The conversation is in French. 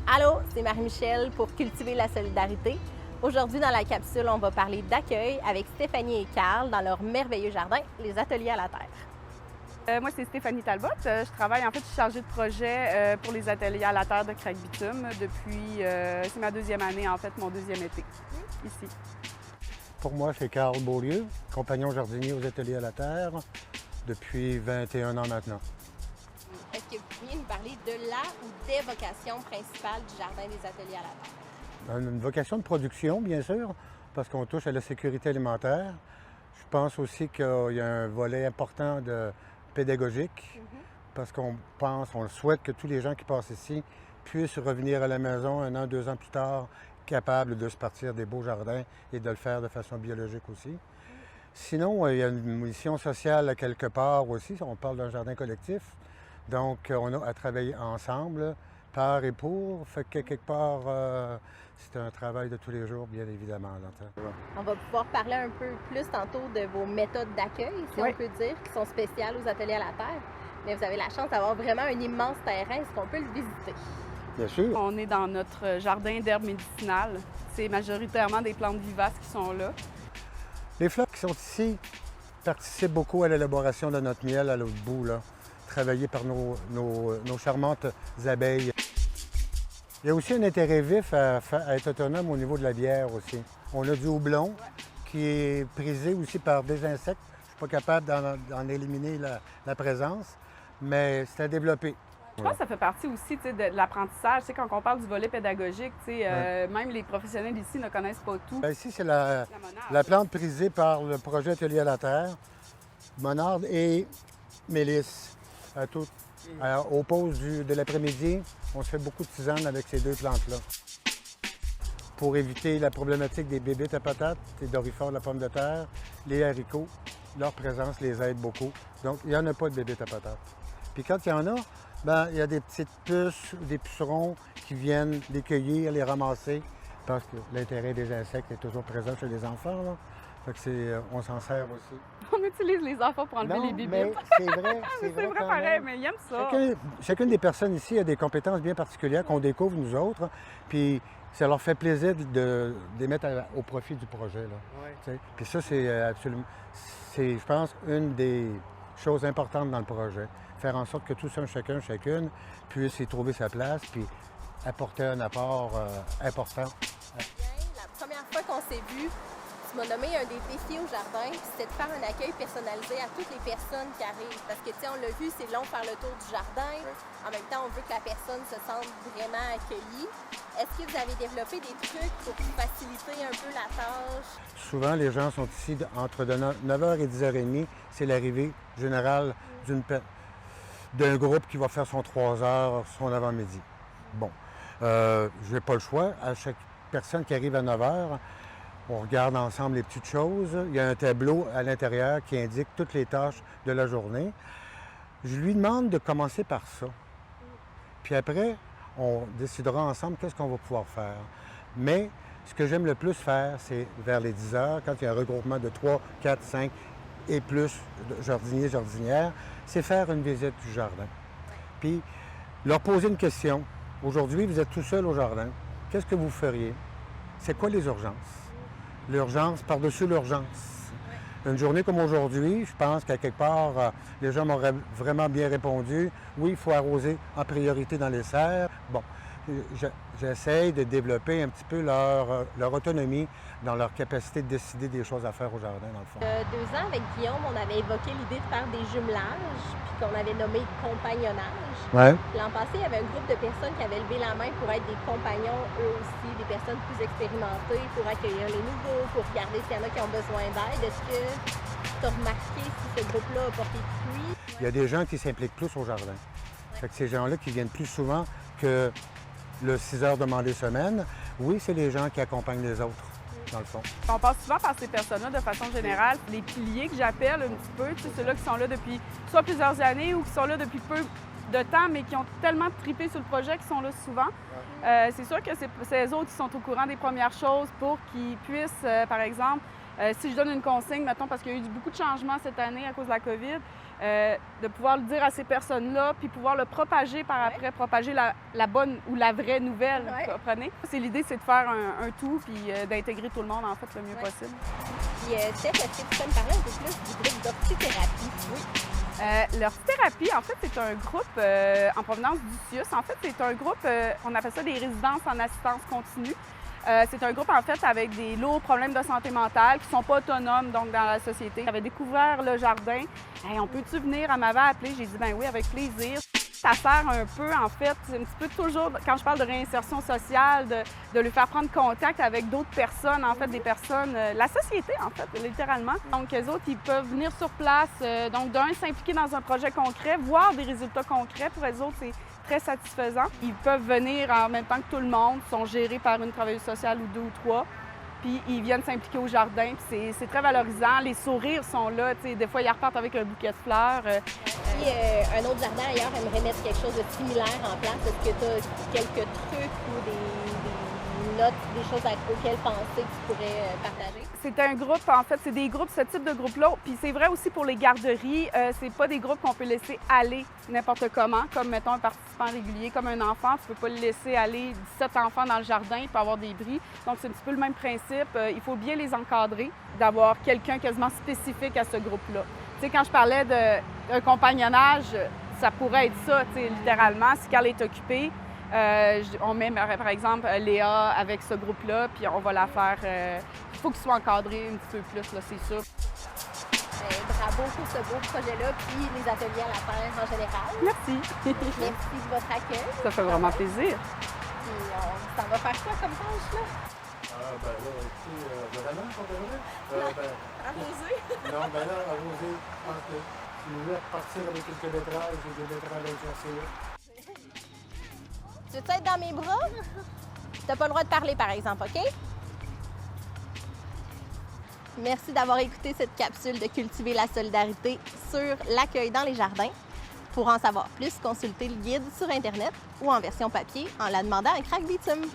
Allô, c'est Marie-Michel pour Cultiver la solidarité. Aujourd'hui, dans la capsule, on va parler d'accueil avec Stéphanie et Carl dans leur merveilleux jardin, les Ateliers à la Terre. Moi, c'est Stéphanie Talbot. Je travaille, je suis chargée de projet pour les Ateliers à la Terre de Craig-Bitume depuis, c'est ma deuxième année, en fait, mon deuxième été, ici. Pour moi, c'est Carl Beaulieu, compagnon jardinier aux Ateliers à la Terre depuis 21 ans maintenant. Est-ce que vous pourriez nous parler de la ou des vocations principales du Jardin des Ateliers à la Terre? Une vocation de production, bien sûr, parce qu'on touche à la sécurité alimentaire. Je pense aussi qu'il y a un volet important de pédagogique, parce qu'on pense, on le souhaite que tous les gens qui passent ici puissent revenir à la maison 1 an, 2 ans plus tard, capables de se partir des beaux jardins et de le faire de façon biologique aussi. Sinon, il y a une mission sociale quelque part aussi, on parle d'un jardin collectif. Donc, on a à travailler ensemble, par et pour. Fait que quelque part, c'est un travail de tous les jours, bien évidemment. On va pouvoir parler un peu plus tantôt de vos méthodes d'accueil, si on peut dire, qui sont spéciales aux Ateliers à la Terre. Mais vous avez la chance d'avoir vraiment un immense terrain. Est-ce qu'on peut le visiter? Bien sûr. On est dans notre jardin d'herbes médicinales. C'est majoritairement des plantes vivaces qui sont là. Les fleurs qui sont ici participent beaucoup à l'élaboration de notre miel à l'autre bout, là, travaillé par nos charmantes abeilles. Il y a aussi un intérêt vif à être autonome au niveau de la bière aussi. On a du houblon qui est prisé aussi par des insectes. Je ne suis pas capable d'en éliminer la présence, mais c'est à développer. Je pense que ça fait partie aussi de l'apprentissage. Quand on parle du volet pédagogique, même les professionnels ici ne connaissent pas tout. Bien, ici, c'est la plante prisée par le projet Atelier à la Terre, monarde et mélisse. Aux pauses de l'après-midi, on se fait beaucoup de tisane avec ces deux plantes-là. Pour éviter la problématique des bébites à patates, les dorifores de la pomme de terre, les haricots, leur présence les aide beaucoup. Donc, il n'y en a pas de bébites à patates. Puis quand il y en a, bien, il y a des petites puces, des pucerons qui viennent les cueillir, les ramasser, parce que l'intérêt des insectes est toujours présent chez les enfants, là. Fait que on s'en sert aussi. On utilise les enfants pour enlever les bébites. Mais c'est vrai, c'est vrai pareil, mais ils aiment ça. Chacune des personnes ici a des compétences bien particulières qu'on découvre, nous autres, puis ça leur fait plaisir de les mettre au profit du projet, là. Ouais. Puis ça, c'est absolument, je pense, une des choses importantes dans le projet. Faire en sorte que tous chacune puisse y trouver sa place, puis apporter un apport important. La première fois qu'on s'est vu, tu m'as nommé un des défis au jardin, c'était de faire un accueil personnalisé à toutes les personnes qui arrivent. Parce que, on l'a vu, c'est long de faire le tour du jardin. En même temps, on veut que la personne se sente vraiment accueillie. Est-ce que vous avez développé des trucs pour faciliter un peu la tâche? Souvent, les gens sont ici entre 9h et 10h30. C'est l'arrivée générale d'un groupe qui va faire son 3h, son avant-midi. Bon, je n'ai pas le choix. À chaque personne qui arrive à 9h, on regarde ensemble les petites choses. Il y a un tableau à l'intérieur qui indique toutes les tâches de la journée. Je lui demande de commencer par ça. Puis après, on décidera ensemble qu'est-ce qu'on va pouvoir faire. Mais ce que j'aime le plus faire, c'est vers les 10 heures, quand il y a un regroupement de 3, 4, 5 et plus de jardiniers, jardinières, c'est faire une visite du jardin. Puis leur poser une question. Aujourd'hui, vous êtes tout seul au jardin. Qu'est-ce que vous feriez? C'est quoi les urgences? L'urgence par-dessus l'urgence. Une journée comme aujourd'hui, je pense qu'à quelque part, les gens m'auraient vraiment bien répondu. Oui, il faut arroser en priorité dans les serres. Bon, j'essaye de développer un petit peu leur autonomie dans leur capacité de décider des choses à faire au jardin, dans le fond. 2 ans, avec Guillaume, on avait évoqué l'idée de faire des jumelages, puis qu'on avait nommé compagnonnage. Ouais. L'an passé, il y avait un groupe de personnes qui avaient levé la main pour être des compagnons, eux aussi, des personnes plus expérimentées, pour accueillir les nouveaux, pour regarder s'il y en a qui ont besoin d'aide. Est-ce que tu as remarqué si ce groupe-là a porté de fruits? Il y a des gens qui s'impliquent plus au jardin. Fait que ces gens-là qui viennent plus souvent que le 6 heures demandées semaine, oui, c'est les gens qui accompagnent les autres, dans le fond. On passe souvent par ces personnes-là de façon générale. Les piliers que j'appelle un petit peu, ceux-là qui sont là depuis soit plusieurs années ou qui sont là depuis peu de temps, mais qui ont tellement trippé sur le projet, qui sont là souvent. C'est sûr que c'est eux autres qui sont au courant des premières choses pour qu'ils puissent, par exemple, Si je donne une consigne, mettons, parce qu'il y a eu beaucoup de changements cette année à cause de la COVID, de pouvoir le dire à ces personnes-là, puis pouvoir le propager par après, propager la bonne ou la vraie nouvelle, vous comprenez? L'idée, c'est de faire un tout, puis d'intégrer tout le monde, en fait, le mieux possible. Puis, Steph, est-ce que tu peux me parler un peu plus du groupe d'orthithérapie? Oui. L'orthithérapie, en fait, c'est un groupe en provenance du CIUS. En fait, c'est un groupe, on appelle ça des résidences en assistance continue. C'est un groupe, en fait, avec des lourds problèmes de santé mentale qui ne sont pas autonomes, donc, dans la société. J'avais découvert le jardin. Hey, on peut-tu venir? Elle m'avait appelé. J'ai dit, ben oui, avec plaisir. Ça sert un peu, en fait, un petit peu toujours, quand je parle de réinsertion sociale, de lui faire prendre contact avec d'autres personnes, en fait, des personnes, la société, en fait, littéralement. Donc, eux autres, ils peuvent venir sur place, donc, d'un, s'impliquer dans un projet concret, voir des résultats concrets. Pour eux autres, c'est très satisfaisant. Ils peuvent venir en même temps que tout le monde, sont gérés par une travailleuse sociale ou 2 ou 3. Puis ils viennent s'impliquer au jardin, puis c'est très valorisant. Les sourires sont là, tu sais, des fois ils repartent avec un bouquet de fleurs. Puis un autre jardin ailleurs aimerait mettre quelque chose de similaire en place. Est-ce que tu as quelques trucs ou des notes, des choses auxquelles penser que tu pourrais partager? C'est un groupe, en fait, c'est des groupes, ce type de groupe-là. Puis c'est vrai aussi pour les garderies, c'est pas des groupes qu'on peut laisser aller n'importe comment, comme, mettons, un participant régulier, comme un enfant. Tu peux pas le laisser aller 17 enfants dans le jardin, il peut avoir des bris. Donc, c'est un petit peu le même principe. Il faut bien les encadrer, d'avoir quelqu'un quasiment spécifique à ce groupe-là. Tu sais, quand je parlais d'un compagnonnage, ça pourrait être ça, tu sais, littéralement. Si Carl est occupé, on met, par exemple, Léa avec ce groupe-là, puis on va la faire... il faut qu'il soit encadré un petit peu plus, là, c'est sûr. Bravo pour ce beau projet-là, puis les ateliers à la terre en général. Merci. Merci de votre accueil. Ça fait vraiment plaisir. Puis ça va faire quoi comme tâche, là? Ben là, écoutez, vraiment, qu'on devrait? Arroser? Non, ben là, arroser, je pense que tu nous laisses partir avec quelques betteraves, j'ai des betteraves à chercher là. Tu veux être dans mes bras? T'as pas le droit de parler, par exemple, OK? Merci d'avoir écouté cette capsule de Cultiver la solidarité sur l'accueil dans les jardins. Pour en savoir plus, consultez le guide sur Internet ou en version papier en la demandant à Crack Bitume.